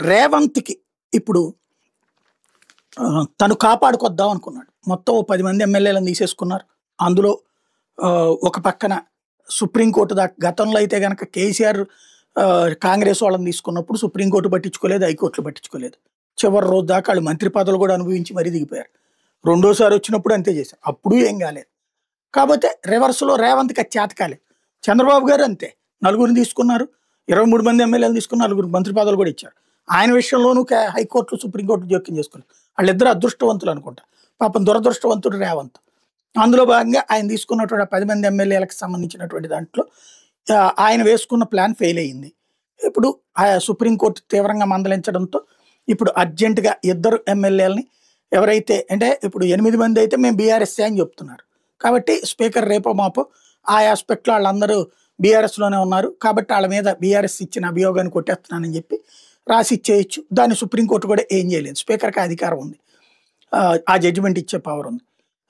రేవంత్‌కి ఇప్పుడు తను కాపాడుకొద్దాం అనుకున్నాడు. మొత్తం ఓ 10 మంది ఎమ్మెల్యేలను తీసేసుకున్నారు. అందులో ఒక పక్కన సుప్రీంకోర్టు దాకా గతంలో అయితే గనక కేసీఆర్ కాంగ్రెస్ వాళ్ళని తీసుకున్నప్పుడు సుప్రీంకోర్టు పట్టించుకోలేదు, హైకోర్టులు పట్టించుకోలేదు. చివరి రోజు దాకా ఆళ్ళు మంత్రి పదవులు కూడా అనుభవించి మరీ దిగిపోయారు. రెండోసారి వచ్చినప్పుడు అంతే చేశారు. అప్పుడు ఏం కాలేదు. కాపోతే రివర్స్‌లో రేవంత్‌కి అది చేత కాలేదు. చంద్రబాబు గారు అంతే. నలుగురిని తీసుకున్నారు. 23 మంది ఎమ్మెల్యేలను తీసుకుని నలుగురికి మంత్రి పదవులు కూడా ఇచ్చారు. ఆయన విషయంలోనూ హైకోర్టు, సుప్రీంకోర్టు జోక్యం చేసుకున్నారు. వాళ్ళిద్దరూ అదృష్టవంతులు అనుకుంటా. పాపం దురదృష్టవంతుడు రేవంత్. అందులో భాగంగా ఆయన తీసుకున్నటువంటి ఆ 10 మంది ఎమ్మెల్యేలకు సంబంధించినటువంటి దాంట్లో ఆయన వేసుకున్న ప్లాన్ ఫెయిల్ అయింది. ఇప్పుడు సుప్రీంకోర్టు తీవ్రంగా మందలించడంతో ఇప్పుడు అర్జెంట్‌గా ఇద్దరు ఎమ్మెల్యేలని ఎవరైతే అంటే ఇప్పుడు 8 మంది అయితే మేము బీఆర్ఎస్సే అని చెప్తున్నారు. కాబట్టి స్పీకర్ రేపో మాపో ఆ ఆస్పెక్ట్‌లో ఆళ్ళందరూ బీఆర్ఎస్‌లోనే ఉన్నారు. కాబట్టి ఆళ్ళ మీద బీఆర్ఎస్ ఇచ్చిన అభియోగాన్ని కొట్టేస్తున్నానని చెప్పి రాసి ఇచ్చేయొచ్చు. దాన్ని సుప్రీంకోర్టు కూడా ఏం చేయలేదు. స్పీకర్‌కి అధికారం ఉంది. ఆ జడ్జిమెంట్ ఇచ్చే పవర్ ఉంది.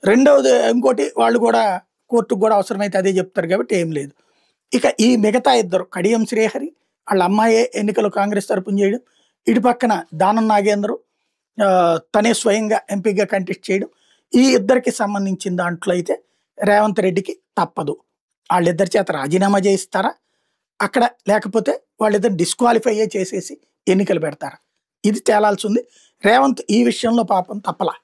రెండవది ఇంకోటి వాళ్ళు కూడా కోర్టుకు కూడా అవసరమైతే అదే చెప్తారు కాబట్టి ఏం లేదు. ఇక ఈ మిగతా ఇద్దరు కడియం శ్రీహరి వాళ్ళ అమ్మాయే ఎన్నికలు కాంగ్రెస్ తరపున చేయడం. ఇటు పక్కన దానం నాగేంద్ర తనే స్వయంగా ఎంపీగా కంటెస్ట్ చేయడం. ఈ ఇద్దరికి సంబంధించిన దాంట్లో అయితే రేవంత్ రెడ్డికి తప్పదు. వాళ్ళిద్దరి చేత రాజీనామా చేయిస్తారా? అక్కడ లేకపోతే వాళ్ళిద్దరు డిస్‌క్వాలిఫై చేసేసి ఎన్నికలు పెడతారా? ఇది తేలాల్సి ఉంది. రేవంత్ ఈ విషయంలో పాపం తప్పలా.